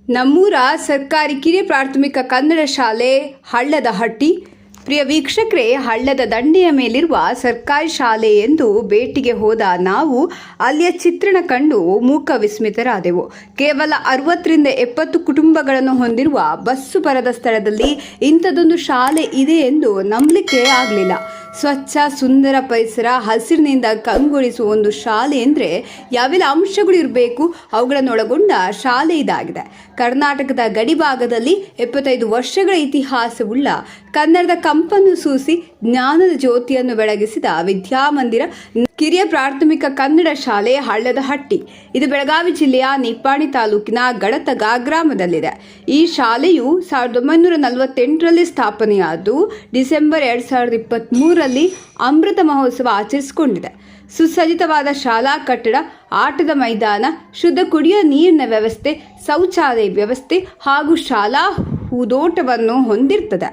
ನಮ್ಮೂರ ಸರ್ಕಾರಿ ಕಿರಿಯ ಪ್ರಾಥಮಿಕ ಕನ್ನಡ ಶಾಲೆ ಹಳ್ಳದಹಟ್ಟಿ. ಪ್ರಿಯ ವೀಕ್ಷಕರೇ, ಹಳ್ಳದ ದಂಡೆಯ ಮೇಲಿರುವ ಸರ್ಕಾರಿ ಶಾಲೆ ಎಂದು ಭೇಟಿಗೆ ಹೋದ ನಾವು ಅಲ್ಲಿಯ ಚಿತ್ರಣ ಕಂಡು ಮೂಕ ವಿಸ್ಮಿತರಾದೆವು. ಕೇವಲ 60ರಿಂದ 70 ಕುಟುಂಬಗಳನ್ನು ಹೊಂದಿರುವ ಬಸ್ಸು ಬರದ ಸ್ಥಳದಲ್ಲಿ ಇಂಥದೊಂದು ಶಾಲೆ ಇದೆ ಎಂದು ನಂಬಲಿಕ್ಕೆ ಆಗಲಿಲ್ಲ. ಸ್ವಚ್ಛ ಸುಂದರ ಪರಿಸರ, ಹಸಿರಿನಿಂದ ಕಂಗೊಳಿಸುವ ಒಂದು ಶಾಲೆ ಅಂದರೆ ಯಾವೆಲ್ಲ ಅಂಶಗಳು ಇರಬೇಕು ಅವುಗಳನ್ನೊಳಗೊಂಡ ಶಾಲೆ ಇದಾಗಿದೆ. ಕರ್ನಾಟಕದ ಗಡಿಭಾಗದಲ್ಲಿ 75 ವರ್ಷಗಳ ಇತಿಹಾಸವುಳ್ಳ ಕನ್ನಡದ ಕಂಪನ್ನು ಸೂಸಿ ಜ್ಞಾನದ ಜ್ಯೋತಿಯನ್ನು ಬೆಳಗಿಸಿದ ವಿದ್ಯಾಮಂದಿರ ಕಿರಿಯ ಪ್ರಾಥಮಿಕ ಕನ್ನಡ ಶಾಲೆ ಹಳ್ಳದಹಟ್ಟಿ. ಇದು ಬೆಳಗಾವಿ ಜಿಲ್ಲೆಯ ನಿಪ್ಪಾಣಿ ತಾಲೂಕಿನ ಗಡತಗ ಗ್ರಾಮದಲ್ಲಿದೆ. ಈ ಶಾಲೆಯು 1948ರಲ್ಲಿ ಸ್ಥಾಪನೆಯಾದ್ದು ಡಿಸೆಂಬರ್ 2023ರಲ್ಲಿ ಅಮೃತ ಮಹೋತ್ಸವ ಆಚರಿಸಿಕೊಂಡಿದೆ. ಸುಸಜ್ಜಿತವಾದ ಶಾಲಾ ಕಟ್ಟಡ, ಆಟದ ಮೈದಾನ, ಶುದ್ಧ ಕುಡಿಯುವ ನೀರಿನ ವ್ಯವಸ್ಥೆ, ಶೌಚಾಲಯ ವ್ಯವಸ್ಥೆ ಹಾಗೂ ಶಾಲಾ ಹೂದೋಟವನ್ನು ಹೊಂದಿರುತ್ತದೆ.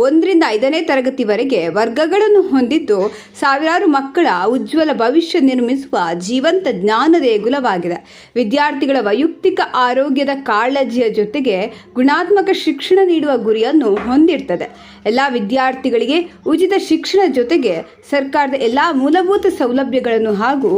1ರಿಂದ 5ನೇ ತರಗತಿವರೆಗೆ ವರ್ಗಗಳನ್ನು ಹೊಂದಿದ್ದು ಸಾವಿರಾರು ಮಕ್ಕಳ ಉಜ್ವಲ ಭವಿಷ್ಯ ನಿರ್ಮಿಸುವ ಜೀವಂತ ಜ್ಞಾನ ದೇಗುಲವಾಗಿದೆ. ವಿದ್ಯಾರ್ಥಿಗಳ ವೈಯಕ್ತಿಕ ಆರೋಗ್ಯದ ಕಾಳಜಿಯ ಜೊತೆಗೆ ಗುಣಾತ್ಮಕ ಶಿಕ್ಷಣ ನೀಡುವ ಗುರಿಯನ್ನು ಹೊಂದಿರುತ್ತದೆ. ಎಲ್ಲ ವಿದ್ಯಾರ್ಥಿಗಳಿಗೆ ಉಚಿತ ಶಿಕ್ಷಣ ಜೊತೆಗೆ ಸರ್ಕಾರದ ಎಲ್ಲ ಮೂಲಭೂತ ಸೌಲಭ್ಯಗಳನ್ನು ಹಾಗೂ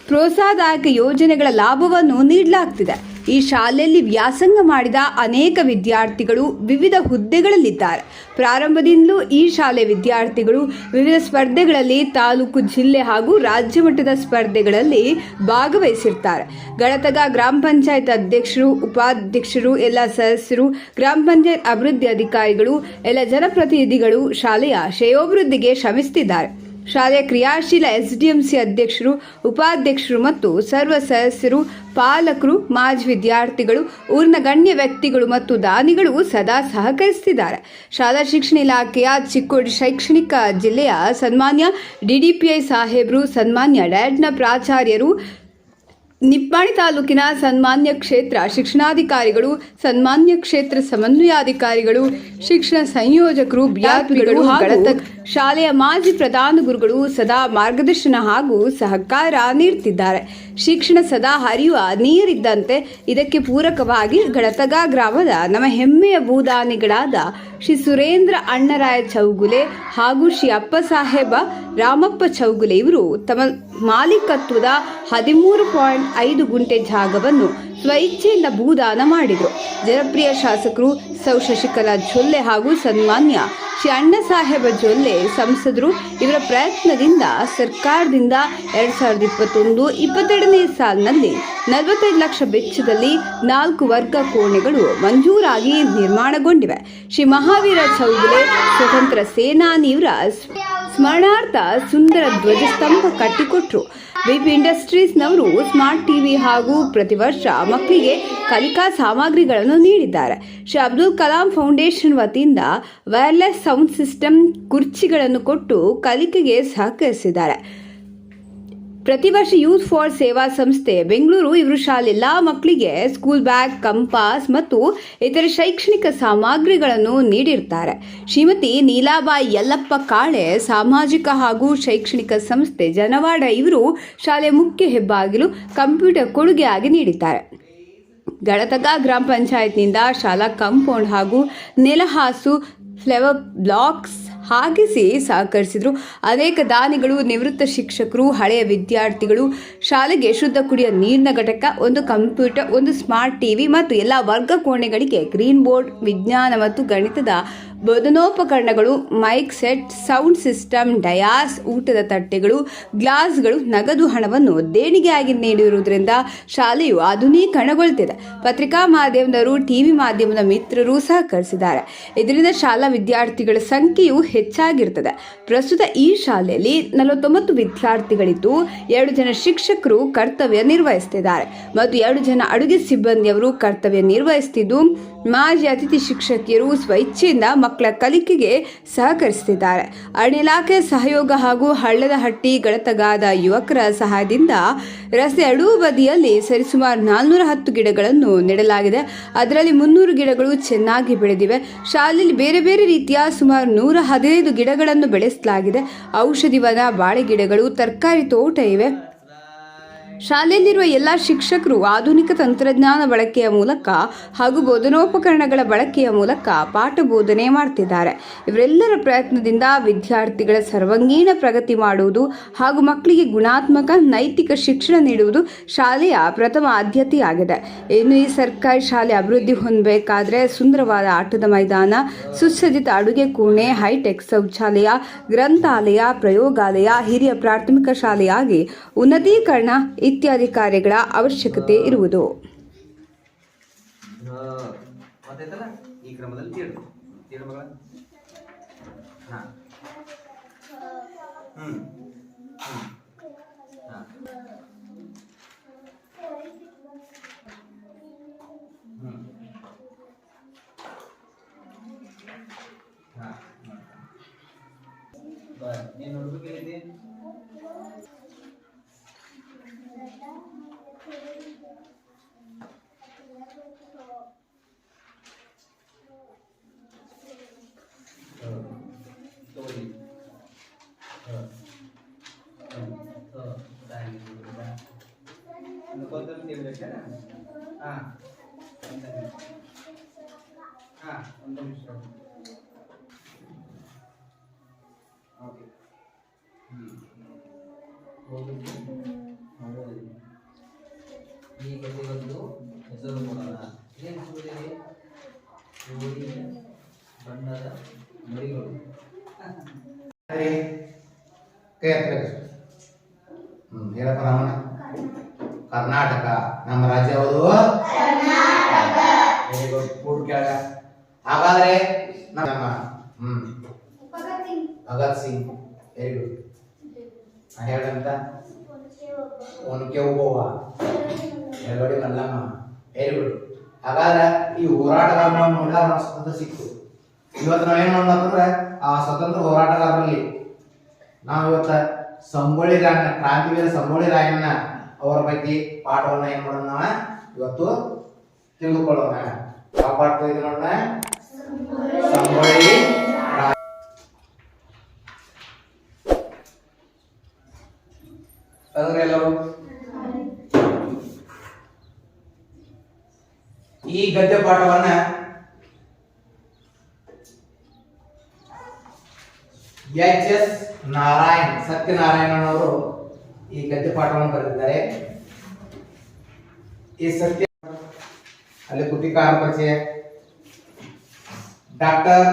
ಪ್ರೋತ್ಸಾಹದಾಯಕ ಯೋಜನೆಗಳ ಲಾಭವನ್ನು ನೀಡಲಾಗ್ತಿದೆ. ಈ ಶಾಲೆಯಲ್ಲಿ ವ್ಯಾಸಂಗ ಮಾಡಿದ ಅನೇಕ ವಿದ್ಯಾರ್ಥಿಗಳು ವಿವಿಧ ಹುದ್ದೆಗಳಲ್ಲಿದ್ದಾರೆ. ಪ್ರಾರಂಭದಿಂದಲೂ ಈ ಶಾಲೆ ವಿದ್ಯಾರ್ಥಿಗಳು ವಿವಿಧ ಸ್ಪರ್ಧೆಗಳಲ್ಲಿ ತಾಲೂಕು, ಜಿಲ್ಲೆ ಹಾಗೂ ರಾಜ್ಯ ಮಟ್ಟದ ಸ್ಪರ್ಧೆಗಳಲ್ಲಿ ಭಾಗವಹಿಸಿರ್ತಾರೆ. ಗಡತಗ ಗ್ರಾಮ ಪಂಚಾಯತ್ ಅಧ್ಯಕ್ಷರು, ಉಪಾಧ್ಯಕ್ಷರು, ಎಲ್ಲ ಸದಸ್ಯರು, ಗ್ರಾಮ ಪಂಚಾಯತ್ ಅಭಿವೃದ್ಧಿ ಅಧಿಕಾರಿಗಳು, ಎಲ್ಲ ಜನಪ್ರತಿನಿಧಿಗಳು ಶಾಲೆಯ ಶ್ರೇಯೋಭಿವೃದ್ಧಿಗೆ ಶ್ರಮಿಸುತ್ತಿದ್ದಾರೆ. ಶಾಲೆಯ ಕ್ರಿಯಾಶೀಲ SDMC ಅಧ್ಯಕ್ಷರು, ಉಪಾಧ್ಯಕ್ಷರು ಮತ್ತು ಸರ್ವ ಸದಸ್ಯರು, ಪಾಲಕರು, ಮಾಜಿ ವಿದ್ಯಾರ್ಥಿಗಳು, ಊರಿನ ಗಣ್ಯ ವ್ಯಕ್ತಿಗಳು ಮತ್ತು ದಾನಿಗಳು ಸದಾ ಸಹಕರಿಸುತ್ತಿದ್ದಾರೆ. ಶಾಲಾ ಶಿಕ್ಷಣ ಇಲಾಖೆಯ ಚಿಕ್ಕೋಡಿ ಶೈಕ್ಷಣಿಕ ಜಿಲ್ಲೆಯ ಸನ್ಮಾನ್ಯ DDPI ಸಾಹೇಬರು, ಸನ್ಮಾನ್ಯ ಡಯಟ್ನ ಪ್ರಾಚಾರ್ಯರು, ನಿಪ್ಪಾಣಿ ತಾಲೂಕಿನ ಸನ್ಮಾನ್ಯ ಕ್ಷೇತ್ರ ಶಿಕ್ಷಣಾಧಿಕಾರಿಗಳು, ಸನ್ಮಾನ್ಯ ಕ್ಷೇತ್ರ ಸಮನ್ವಯಾಧಿಕಾರಿಗಳು, ಶಿಕ್ಷಣ ಸಂಯೋಜಕರು, ವಿದ್ಯಾರ್ಥಿಗಳು ಹಾಗೂ ಶಾಲೆಯ ಮಾಜಿ ಪ್ರಧಾನ ಗುರುಗಳು ಸದಾ ಮಾರ್ಗದರ್ಶನ ಹಾಗೂ ಸಹಕಾರ ನೀಡುತ್ತಿದ್ದಾರೆ. ಶಿಕ್ಷಣ ಸದಾ ಹರಿಯುವ ನೀರಿದ್ದಂತೆ ಇದಕ್ಕೆ ಪೂರಕವಾಗಿ ಗಡತಗ ಗ್ರಾಮದ ನಮ್ಮ ಹೆಮ್ಮೆಯ ಭೂದಾನಿಗಳಾದ ಶ್ರೀ ಸುರೇಂದ್ರ ಅಣ್ಣರಾಯ ಚೌಗುಲೆ ಹಾಗೂ ಶ್ರೀ ಅಪ್ಪಸಾಹೇಬ ರಾಮಪ್ಪ ಚೌಗುಲೆ ಇವರು ತಮ್ಮ ಮಾಲೀಕತ್ವದ 13.5 ಗುಂಟೆ ಜಾಗವನ್ನು ಸ್ವಇಚ್ಛೆಯಿಂದ ಭೂದಾನ ಮಾಡಿದರು. ಜನಪ್ರಿಯ ಶಾಸಕರು ಸೌ ಶಶಿಕಲಾ ಜೊಲ್ಲೆ ಹಾಗೂ ಸನ್ಮಾನ್ಯ ಶ್ರೀ ಅಣ್ಣಸಾಹೇಬ ಜೊಲ್ಲೆ ಸಂಸದರು ಇವರ ಪ್ರಯತ್ನದಿಂದ ಸರ್ಕಾರದಿಂದ 2021-22ನೇ ಸಾಲಿನಲ್ಲಿ 45 ಲಕ್ಷ ವೆಚ್ಚದಲ್ಲಿ 4 ವರ್ಗ ಕೋಣೆಗಳು ಮಂಜೂರಾಗಿ ನಿರ್ಮಾಣಗೊಂಡಿವೆ. ಶ್ರೀ ಮಹಾವೀರ ಚೌಗುಲೆ ಸ್ವತಂತ್ರ ಸೇನಾನಿಯವರ ಸ್ಮರಣಾರ್ಥ ಸುಂದರ ಧ್ವಜಸ್ತಂಭ ಕಟ್ಟಿಕೊಟ್ರು. BP ಇಂಡಸ್ಟ್ರೀಸ್ನವರು ಸ್ಮಾರ್ಟ್ TV ಹಾಗೂ ಪ್ರತಿ ವರ್ಷ ಮಕ್ಕಳಿಗೆ ಕಲಿಕಾ ಸಾಮಗ್ರಿಗಳನ್ನು ನೀಡಿದ್ದಾರೆ. ಶ್ರೀ ಅಬ್ದುಲ್ ಕಲಾಂ ಫೌಂಡೇಶನ್ ವತಿಯಿಂದ ವೈರ್ಲೆಸ್ ಸೌಂಡ್ ಸಿಸ್ಟಮ್ ಕುರ್ಚಿಗಳನ್ನು ಕೊಟ್ಟು ಕಲಿಕೆಗೆ ಸಹಕರಿಸಿದ್ದಾರೆ. ಪ್ರತಿ ವರ್ಷ ಯೂತ್ ಫಾರ್ ಸೇವಾ ಸಂಸ್ಥೆ ಬೆಂಗಳೂರು ಇವರು ಶಾಲೆ ಎಲ್ಲ ಮಕ್ಕಳಿಗೆ ಸ್ಕೂಲ್ ಬ್ಯಾಗ್, ಕಂಪಾಸ್ ಮತ್ತು ಇತರೆ ಶೈಕ್ಷಣಿಕ ಸಾಮಗ್ರಿಗಳನ್ನು ನೀಡಿರ್ತಾರೆ. ಶ್ರೀಮತಿ ನೀಲಾಬಾಯಿ ಯಲ್ಲಪ್ಪ ಕಾಳೆ ಸಾಮಾಜಿಕ ಹಾಗೂ ಶೈಕ್ಷಣಿಕ ಸಂಸ್ಥೆ ಜನವಾಡ ಇವರು ಶಾಲೆ ಮುಖ್ಯ ಹೆಬ್ಬಾಗಿಲು ಕಂಪ್ಯೂಟರ್ ಕೊಡುಗೆಯಾಗಿ ನೀಡಿದ್ದಾರೆ. ಗಡತಗ ಗ್ರಾಮ ಪಂಚಾಯತ್ನಿಂದ ಶಾಲಾ ಕಾಂಪೌಂಡ್ ಹಾಗೂ ನೆಲಹಾಸು, ಫ್ಲವರ್ ಬ್ಲಾಕ್ಸ್ ಹಾಕಿಸಿ ಸಹಕರಿಸಿದರು. ಅನೇಕ ದಾನಿಗಳು, ನಿವೃತ್ತ ಶಿಕ್ಷಕರು, ಹಳೆಯ ವಿದ್ಯಾರ್ಥಿಗಳು ಶಾಲೆಗೆ ಶುದ್ಧ ಕುಡಿಯುವ ನೀರಿನ ಘಟಕ, ಒಂದು ಕಂಪ್ಯೂಟರ್, ಒಂದು ಸ್ಮಾರ್ಟ್ TV ಮತ್ತು ಎಲ್ಲ ವರ್ಗ ಕೋಣೆಗಳಿಗೆ ಗ್ರೀನ್ ಬೋರ್ಡ್, ವಿಜ್ಞಾನ ಮತ್ತು ಗಣಿತದ ಬೋಧನೋಪಕರಣಗಳು, mic set, sound system, dais, ಊಟದ ತಟ್ಟೆಗಳು, ಗ್ಲಾಸ್ಗಳು, ನಗದು ಹಣವನ್ನು ದೇಣಿಗೆಯಾಗಿ ನೀಡಿರುವುದರಿಂದ ಶಾಲೆಯು ಆಧುನೀಕರಣಗೊಳ್ಳುತ್ತಿದೆ. ಪತ್ರಿಕಾ ಮಾಧ್ಯಮದವರು, TV ಮಾಧ್ಯಮದ ಮಿತ್ರರು ಸಹಕರಿಸಿದ್ದಾರೆ. ಇದರಿಂದ ಶಾಲಾ ವಿದ್ಯಾರ್ಥಿಗಳ ಸಂಖ್ಯೆಯು ಹೆಚ್ಚಾಗಿರುತ್ತದೆ. ಪ್ರಸ್ತುತ ಈ ಶಾಲೆಯಲ್ಲಿ 49 ವಿದ್ಯಾರ್ಥಿಗಳಿದ್ದು 2 ಜನ ಶಿಕ್ಷಕರು ಕರ್ತವ್ಯ ನಿರ್ವಹಿಸುತ್ತಿದ್ದಾರೆ ಮತ್ತು 2 ಜನ ಅಡುಗೆ ಸಿಬ್ಬಂದಿಯವರು ಕರ್ತವ್ಯ ನಿರ್ವಹಿಸುತ್ತಿದ್ದು ಮಾಜಿ ಅತಿಥಿ ಶಿಕ್ಷಕಿಯರು ಸ್ವಇಚ್ಛೆಯಿಂದ ಮಕ್ಕಳ ಕಲಿಕೆಗೆ ಸಹಕರಿಸುತ್ತಿದ್ದಾರೆ. ಅರಣ್ಯ ಇಲಾಖೆ ಸಹಯೋಗ ಹಾಗೂ ಹಳ್ಳದಹಟ್ಟಿ ಗಡತಗಾದ ಯುವಕರ ಸಹಾಯದಿಂದ ರಸ್ತೆ ಎರಡೂ ಬದಿಯಲ್ಲಿ ಸರಿಸುಮಾರು 410 ಗಿಡಗಳನ್ನು ನೆಡಲಾಗಿದೆ. ಅದರಲ್ಲಿ 300 ಗಿಡಗಳು ಚೆನ್ನಾಗಿ ಬೆಳೆದಿವೆ. ಶಾಲೆಯಲ್ಲಿ ಬೇರೆ ಬೇರೆ ರೀತಿಯ ಸುಮಾರು 115 ಗಿಡಗಳನ್ನು ಬೆಳೆಸಲಾಗಿದೆ. ಔಷಧಿ ವನ, ಬಾಳೆ ಗಿಡಗಳು, ತರಕಾರಿ ತೋಟ ಇವೆ. ಶಾಲೆಯಲ್ಲಿರುವ ಎಲ್ಲ ಶಿಕ್ಷಕರು ಆಧುನಿಕ ತಂತ್ರಜ್ಞಾನ ಬಳಕೆಯ ಮೂಲಕ ಹಾಗೂ ಬೋಧನೋಪಕರಣಗಳ ಬಳಕೆಯ ಮೂಲಕ ಪಾಠ ಬೋಧನೆ ಮಾಡ್ತಿದ್ದಾರೆ. ಇವರೆಲ್ಲರ ಪ್ರಯತ್ನದಿಂದ ವಿದ್ಯಾರ್ಥಿಗಳ ಸರ್ವಾಂಗೀಣ ಪ್ರಗತಿ ಮಾಡುವುದು ಹಾಗೂ ಮಕ್ಕಳಿಗೆ ಗುಣಾತ್ಮಕ ನೈತಿಕ ಶಿಕ್ಷಣ ನೀಡುವುದು ಶಾಲೆಯ ಪ್ರಥಮ ಆದ್ಯತೆಯಾಗಿದೆ. ಇನ್ನು ಈ ಸರ್ಕಾರಿ ಶಾಲೆ ಅಭಿವೃದ್ಧಿ ಹೊಂದಬೇಕಾದ್ರೆ ಸುಂದರವಾದ ಆಟದ ಮೈದಾನ, ಸುಸಜ್ಜಿತ ಅಡುಗೆ ಕೋಣೆ, ಹೈಟೆಕ್ ಶೌಚಾಲಯ, ಗ್ರಂಥಾಲಯ, ಪ್ರಯೋಗಾಲಯ, ಹಿರಿಯ ಪ್ರಾಥಮಿಕ ಶಾಲೆಯಾಗಿ ಉನ್ನತೀಕರಣ ಇತ್ಯಾದಿ ಕಾರ್ಯಗಳ ಅವಶ್ಯಕತೆ ಇರುವುದು. ಈ ಕ್ರಮದಲ್ಲಿ ನೀನು ನೋಡ್ಬೇಕಿದೆ ಒಂದು ನಿಮಿಷ. ಓಕೆ. ಈ ಕಥೆಗೊಂದು ಹೆಸರು ಕೊಡೋಣ. ಏನು ಹೆಸರು? ಓಡಿ ಬಣ್ಣದ ಮರಿಗಳು. ಕೈ ಹೇಳಪ್ಪ ರಾಮಣ್ಣ. ಕರ್ನಾಟಕ ನಮ್ಮ ರಾಜ್ಯ ಯಾವುದು? ಕೂಡ್ ಕೆಳಗ. ಹಾಗಾದ್ರೆ ನಮ್ಮ ಭಗತ್ ಸಿಂಗ್. Very good. ಹೇಳಂತ ಒನಕೆ ಓಬವ್ವ, ಯಲಗೋಡಿ ಮಲ್ಲಮ್ಮ. Very good. ಹಾಗಾದ್ರೆ ಈ ಹೋರಾಟಗಾರನ ನೋಡಿದಾಗ ನಾವು ಸ್ವತಂತ್ರ ಸಿಕ್ತು. ಇವತ್ತು ನಾವೇನ್ ನೋಡ್ಬೇಕಂದ್ರೆ ಆ ಸ್ವತಂತ್ರ ಹೋರಾಟಗಾರರಲ್ಲಿ ನಾವು ಇವತ್ತು ಸಂಗೊಳ್ಳಿ ರಾಯಣ್ಣ, ಕ್ರಾಂತಿವೀರ ಸಂಗೊಳ್ಳಿ ರಾಯಣ್ಣ ಅವರ ಬಗ್ಗೆ ಪಾಠವನ್ನ ಏನ್ ಮಾಡೋಣ ನಾವ ಇವತ್ತು ತಿಳಿದುಕೊಳ್ಳೋಣ. ಯಾವ ಪಾಠ ಇದು ನೋಡೋಣ? ಸಂಗೊಳ್ಳಿ ರಾಯಣ್ಣ. ಅಂದ್ರೆ ಎಲ್ಲರೂ ಈ ಗದ್ಯ ಪಾಠವನ್ನ ಎಚ್.ಎಸ್. ನಾರಾಯಣ್, ಸತ್ಯನಾರಾಯಣನವರು ಈ ಗದ್ಯ ಪಾಠವನ್ನು ಬರೆದಿದ್ದಾರೆ. ಈ ಸತ್ಯ ಅಲ್ಲಿ ಕೃತಿಕಾರ ಪರಿಚಯ. ಡಾಕ್ಟರ್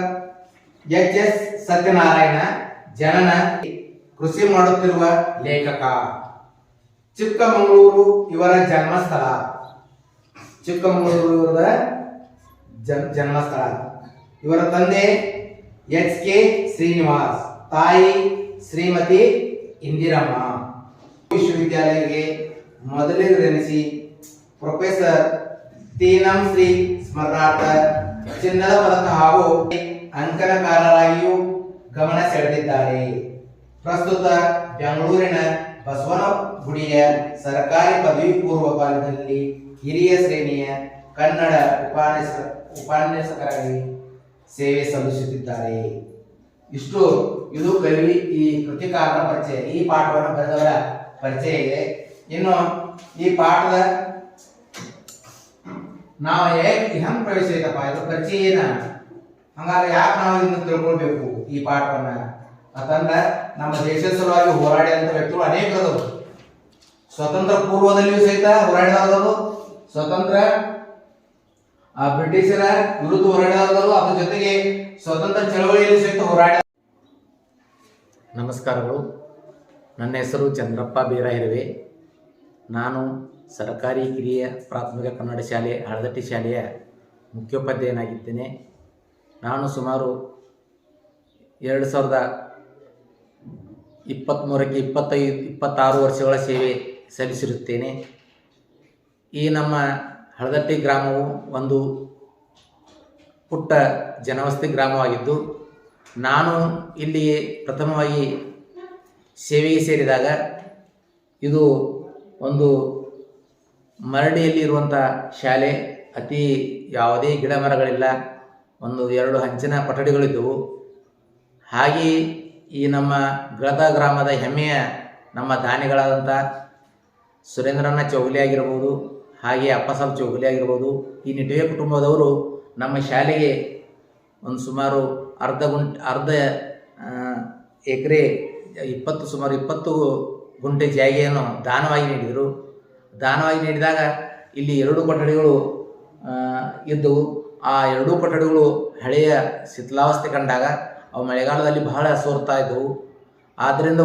ಎಚ್.ಎಸ್. ಸತ್ಯನಾರಾಯಣ ಜನನ ಕೃಷಿ ಮಾಡುತ್ತಿರುವ ಲೇಖಕ. ಚಿಕ್ಕಮಗಳೂರು ಇವರ ಜನ್ಮಸ್ಥಳ. ಚಿಕ್ಕಮಗಳೂರು ಇವರ ಜನ್ಮಸ್ಥಳ. ಇವರ ತಂದೆ ಎಚ್.ಕೆ. ಶ್ರೀನಿವಾಸ್, ತಾಯಿ ಶ್ರೀಮತಿ ಇಂದಿರಮ್ಮ. ವಿಶ್ವವಿದ್ಯಾಲಯಕ್ಕೆ ಮೊದಲಿಗರೆನಿಸಿ ಪ್ರೊಫೆಸರ್ ತೀನಂ ಶ್ರೀ ಸ್ಮರಣಾರ್ಥ ಚಿನ್ನದ ಪದಕ ಹಾಗೂ ಅಂಕಣಕಾರರಾಗಿಯೂ ಗಮನ ಸೆಳೆದಿದ್ದಾರೆ. ಪ್ರಸ್ತುತ ಬೆಂಗಳೂರಿನ ಬಸವನಗುಡಿಯ ಸರ್ಕಾರಿ ಪದವಿ ಪೂರ್ವ ಕಾಲೇಜಿನಲ್ಲಿ ಹಿರಿಯ ಶ್ರೇಣಿಯ ಕನ್ನಡ ಉಪನ್ಯಾಸಕರಾಗಿ ಸೇವೆ ಸಲ್ಲಿಸುತ್ತಿದ್ದಾರೆ. ಇಷ್ಟು ಇದು ಕವಿ ಈ ಕೃತಿಕಾರರ ಪರಿಚಯ. ಈ ಪಾಠವನ್ನು ಬರೆದವರ ಪರಿಚಯ ಇದೆ. ಇನ್ನು ಈ ಪಾಠದ ನಾವು ಹೆಂಗ್ ಪ್ರವೇಶ ಐತಪ್ಪ, ಇದ್ರ ಪರಿಚಯ ಏನ, ಹಂಗಾದ್ರೆ ಯಾಕೆ ನಾವು ಇದನ್ನ ತಿಳ್ಕೊಳ್ಬೇಕು ಈ ಪಾಠವನ್ನ ಅಂತಂದ್ರೆ ನಮ್ಮ ದೇಶದ ಸಲುವಾಗಿ ಹೋರಾಡಿದಂತ ವ್ಯಕ್ತಿಗಳು ಅನೇಕ ಅದಾರು. ಸ್ವತಂತ್ರ ಪೂರ್ವದಲ್ಲಿಯೂ ಸಹಿತ ಹೋರಾಡಿದವರು, ಸ್ವತಂತ್ರ ಬ್ರಿಟಿಷರ ವಿರುದ್ಧ ಹೋರಾಡಿದವರು, ಅದ್ರ ಜೊತೆಗೆ ಸ್ವತಂತ್ರ ಚಳವಳಿಯಲ್ಲಿ ಸಹಿತ ಹೋರಾಡ. ನಮಸ್ಕಾರಗಳು. ನನ್ನ ಹೆಸರು ಚಂದ್ರಪ್ಪ ಬೀರಾಹಿರವೆ. ನಾನು ಸರ್ಕಾರಿ ಕಿರಿಯ ಪ್ರಾಥಮಿಕ ಕನ್ನಡ ಶಾಲೆ ಹಳದಟ್ಟಿ ಶಾಲೆಯ ಮುಖ್ಯೋಪಾಧ್ಯಾಯನಾಗಿದ್ದೇನೆ. ನಾನು ಸುಮಾರು 2023ಕ್ಕೆ 26 ವರ್ಷಗಳ ಸೇವೆ ಸಲ್ಲಿಸಿರುತ್ತೇನೆ. ಈ ನಮ್ಮ ಹಳದಟ್ಟಿ ಗ್ರಾಮವು ಒಂದು ಪುಟ್ಟ ಜನವಸತಿ ಗ್ರಾಮವಾಗಿದ್ದು, ನಾನು ಇಲ್ಲಿ ಪ್ರಥಮವಾಗಿ ಸೇವೆಗೆ ಸೇರಿದಾಗ ಇದು ಒಂದು ಮರಡಿಯಲ್ಲಿರುವಂಥ ಶಾಲೆ. ಅತಿ ಯಾವುದೇ ಗಿಡ ಮರಗಳಿಲ್ಲ, ಒಂದು 2 ಹಂಚಿನ ಕೊಠಡಿಗಳಿದ್ದವು. ಹಾಗೆಯೇ ಈ ನಮ್ಮ ಗಳದ ಗ್ರಾಮದ ಹೆಮ್ಮೆಯ ನಮ್ಮ ದಾನಿಗಳಾದಂಥ ಸುರೇಂದ್ರಣ್ಣ ಚೌಗಲಿ ಆಗಿರ್ಬೋದು, ಹಾಗೆ ಅಪ್ಪಸಾಬ್ ಚೌಗಲಿ ಆಗಿರ್ಬೋದು. ಈ ನಿಟುವೆ ಕುಟುಂಬದವರು ನಮ್ಮ ಶಾಲೆಗೆ ಒಂದು ಸುಮಾರು ಅರ್ಧ ಎಕರೆ ಸುಮಾರು 20 ಗುಂಟೆ ಜಾಗೆಯನ್ನು ದಾನವಾಗಿ ನೀಡಿದರು. ದಾನವಾಗಿ ನೀಡಿದಾಗ ಇಲ್ಲಿ 2 ಕೊಠಡಿಗಳು ಇದ್ದವು. ಆ 2 ಕೊಠಡಿಗಳು ಹಳೆಯ ಶಿಥಿಲಾವಸ್ಥೆ ಕಂಡಾಗ ಅವು ಮಳೆಗಾಲದಲ್ಲಿ ಬಹಳ ಸೋರ್ತಾ ಇದ್ದವು. ಆದ್ದರಿಂದ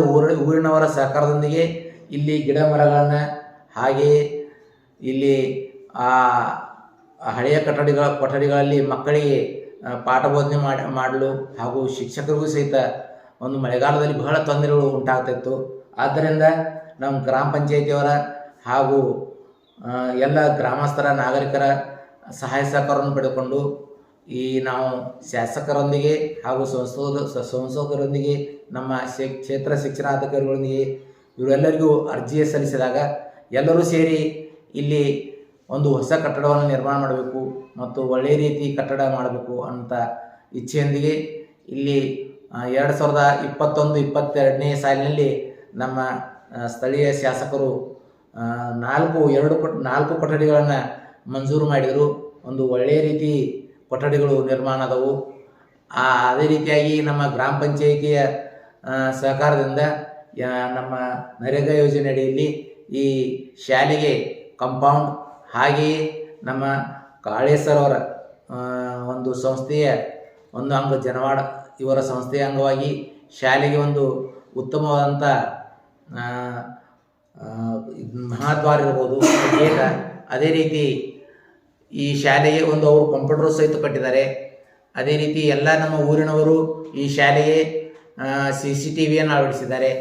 ಊರಿನವರ ಸಹಕಾರದೊಂದಿಗೆ ಇಲ್ಲಿ ಗಿಡ ಮರಗಳನ್ನು, ಹಾಗೆಯೇ ಇಲ್ಲಿ ಆ ಹಳೆಯ ಕೊಠಡಿಗಳಲ್ಲಿ ಮಕ್ಕಳಿಗೆ ಪಾಠ ಬೋಧನೆ ಮಾಡಲು ಹಾಗೂ ಶಿಕ್ಷಕರಿಗೂ ಸಹಿತ ಒಂದು ಮಳೆಗಾಲದಲ್ಲಿ ಬಹಳ ತೊಂದರೆಗಳು ಉಂಟಾಗ್ತಾಯಿತ್ತು. ಆದ್ದರಿಂದ ನಮ್ಮ ಗ್ರಾಮ ಪಂಚಾಯಿತಿಯವರ ಹಾಗೂ ಎಲ್ಲ ಗ್ರಾಮಸ್ಥರ ನಾಗರಿಕರ ಸಹಾಯ ಸಹಕಾರವನ್ನು ಪಡೆದುಕೊಂಡು ನಾವು ಶಾಸಕರೊಂದಿಗೆ ಹಾಗೂ ಸಂಸದರೊಂದಿಗೆ ನಮ್ಮ ಕ್ಷೇತ್ರ ಶಿಕ್ಷಣಾಧಿಕಾರಿಗಳೊಂದಿಗೆ ಇವರೆಲ್ಲರಿಗೂ ಅರ್ಜಿ ಸಲ್ಲಿಸಿದಾಗ ಎಲ್ಲರೂ ಸೇರಿ ಇಲ್ಲಿ ಒಂದು ಹೊಸ ಕಟ್ಟಡವನ್ನು ನಿರ್ಮಾಣ ಮಾಡಬೇಕು ಮತ್ತು ಒಳ್ಳೆಯ ರೀತಿ ಕಟ್ಟಡ ಮಾಡಬೇಕು ಅಂತ ಇಚ್ಛೆಯೊಂದಿಗೆ ಇಲ್ಲಿ 2021-22ನೇ ಸಾಲಿನಲ್ಲಿ ನಮ್ಮ ಸ್ಥಳೀಯ ಶಾಸಕರು 4 ಕೊಠಡಿಗಳನ್ನು ಮಂಜೂರು ಮಾಡಿದರು. ಒಂದು ಒಳ್ಳೆಯ ರೀತಿ ಕೊಠಡಿಗಳು ನಿರ್ಮಾಣ ಆದವು. ಅದೇ ರೀತಿಯಾಗಿ ನಮ್ಮ ಗ್ರಾಮ ಪಂಚಾಯಿತಿಯ ಸಹಕಾರದಿಂದ ನಮ್ಮ ನರೇಗಾ ಯೋಜನೆ ಅಡಿಯಲ್ಲಿ ಈ ಶಾಲೆಗೆ ಕಾಂಪೌಂಡ್, ಹಾಗೆಯೇ ನಮ್ಮ ಕಾಳೇಶ್ವರ ಅವರ ಒಂದು ಸಂಸ್ಥೆಯ ಒಂದು ಅಂಗ ಜನವಾಡ ಇವರ ಸಂಸ್ಥೆಯ ಅಂಗವಾಗಿ ಶಾಲೆಗೆ ಒಂದು ಉತ್ತಮವಾದಂಥ ಮಹಾದ್ವಾರ ಇರ್ಬೋದು, ಗೇಟ. ಅದೇ ರೀತಿ ಈ ಶಾಲೆಗೆ ಒಂದು ಅವರು ಕಂಪ್ಯೂಟರ್ ಸಹಿತ ಕಟ್ಟಿದ್ದಾರೆ. ಅದೇ ರೀತಿ ಎಲ್ಲ ನಮ್ಮ ಊರಿನವರು ಈ ಶಾಲೆಗೆ CCTVಯನ್ನು ಅಳವಡಿಸಿದ್ದಾರೆ.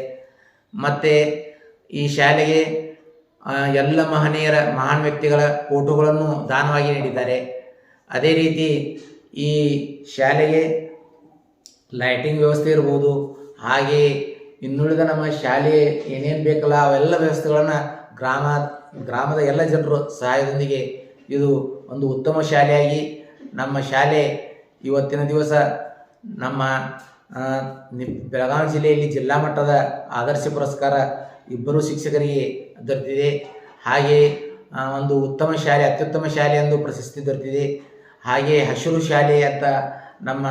ಮತ್ತು ಈ ಶಾಲೆಗೆ ಎಲ್ಲ ಮಹಾನ್ ವ್ಯಕ್ತಿಗಳ ಫೋಟೋಗಳನ್ನು ದಾನವಾಗಿ ನೀಡಿದ್ದಾರೆ. ಅದೇ ರೀತಿ ಈ ಶಾಲೆಗೆ ಲೈಟಿಂಗ್ ವ್ಯವಸ್ಥೆ ಇರ್ಬೋದು, ಹಾಗೆ ಇನ್ನುಳಿದ ನಮ್ಮ ಶಾಲೆ ಏನೇನು ಬೇಕಲ್ಲ ಅವೆಲ್ಲ ವ್ಯವಸ್ಥೆಗಳನ್ನು ಗ್ರಾಮದ ಎಲ್ಲ ಜನರ ಸಹಾಯದೊಂದಿಗೆ ಇದು ಒಂದು ಉತ್ತಮ ಶಾಲೆಯಾಗಿ ನಮ್ಮ ಶಾಲೆ ಇವತ್ತಿನ ದಿವಸ ನಮ್ಮ ಬೆಳಗಾವಿ ಜಿಲ್ಲೆಯಲ್ಲಿ ಜಿಲ್ಲಾ ಮಟ್ಟದ ಆದರ್ಶ ಪುರಸ್ಕಾರ 2 ಶಿಕ್ಷಕರಿಗೆ ದೊರೆತಿದೆ. ಹಾಗೆಯೇ ಒಂದು ಉತ್ತಮ ಶಾಲೆ, ಅತ್ಯುತ್ತಮ ಶಾಲೆ ಎಂದು ಪ್ರಶಸ್ತಿ ದೊರೆತಿದೆ. ಹಾಗೆಯೇ ಹಸಿರು ಶಾಲೆ ಅಂತ ನಮ್ಮ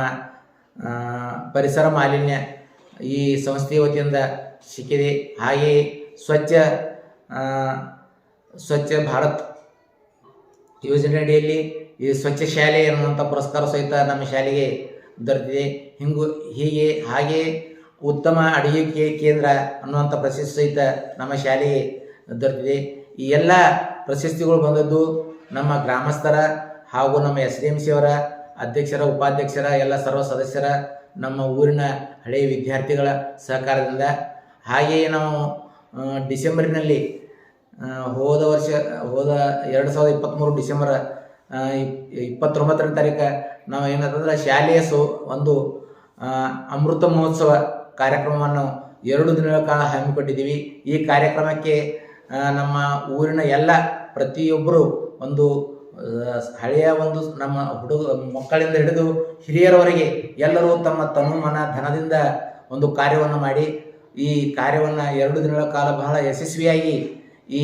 ಪರಿಸರ ಮಾಲಿನ್ಯ ಈ ಸಂಸ್ಥೆಯ ವತಿಯಿಂದ ಸಿಕ್ಕಿದೆ. ಹಾಗೆಯೇ ಸ್ವಚ್ಛ ಭಾರತ್ ಯೋಜನೆ ಅಡಿಯಲ್ಲಿ ಈ ಸ್ವಚ್ಛ ಶಾಲೆ ಎನ್ನುವಂಥ ಪುರಸ್ಕಾರ ಸಹಿತ ನಮ್ಮ ಶಾಲೆಗೆ ದೊರೆತಿದೆ. ಹಾಗೆಯೇ ಉತ್ತಮ ಅಡುಗೆ ಕೇಂದ್ರ ಅನ್ನುವಂಥ ಪ್ರಶಸ್ತಿ ಸಹಿತ ನಮ್ಮ ಶಾಲೆಗೆ ದೊರೆತಿದೆ. ಈ ಎಲ್ಲ ಪ್ರಶಸ್ತಿಗಳು ಬಂದದ್ದು ನಮ್ಮ ಗ್ರಾಮಸ್ಥರ ಹಾಗೂ ನಮ್ಮ SDMC ಅವರ ಅಧ್ಯಕ್ಷರ, ಉಪಾಧ್ಯಕ್ಷರ, ಎಲ್ಲ ಸರ್ವ ಸದಸ್ಯರ, ನಮ್ಮ ಊರಿನ ಹಳೆಯ ವಿದ್ಯಾರ್ಥಿಗಳ ಸಹಕಾರದಿಂದ. ಹಾಗೆಯೇ ನಾವು ಡಿಸೆಂಬರಿನಲ್ಲಿ ಹೋದ 2023 ಡಿಸೆಂಬರ್ 29ನೇ ತಾರೀಕು ನಾವು ಏನಂತಂದ್ರೆ ಶಾಲೆಯ ಒಂದು ಅಮೃತ ಮಹೋತ್ಸವ ಕಾರ್ಯಕ್ರಮವನ್ನು 2 ದಿನಗಳ ಕಾಲ ಹಮ್ಮಿಕೊಂಡಿದ್ದೀವಿ. ಈ ಕಾರ್ಯಕ್ರಮಕ್ಕೆ ನಮ್ಮ ಊರಿನ ಎಲ್ಲ ಪ್ರತಿಯೊಬ್ಬರು ಒಂದು ಹಳೆಯ ಒಂದು ನಮ್ಮ ಮಕ್ಕಳಿಂದ ಹಿಡಿದು ಹಿರಿಯರವರೆಗೆ ಎಲ್ಲರೂ ತಮ್ಮ ತನು ಮನ ಧನದಿಂದ ಒಂದು ಕಾರ್ಯವನ್ನು ಮಾಡಿ ಈ ಕಾರ್ಯವನ್ನು 2 ದಿನಗಳ ಕಾಲ ಬಹಳ ಯಶಸ್ವಿಯಾಗಿ ಈ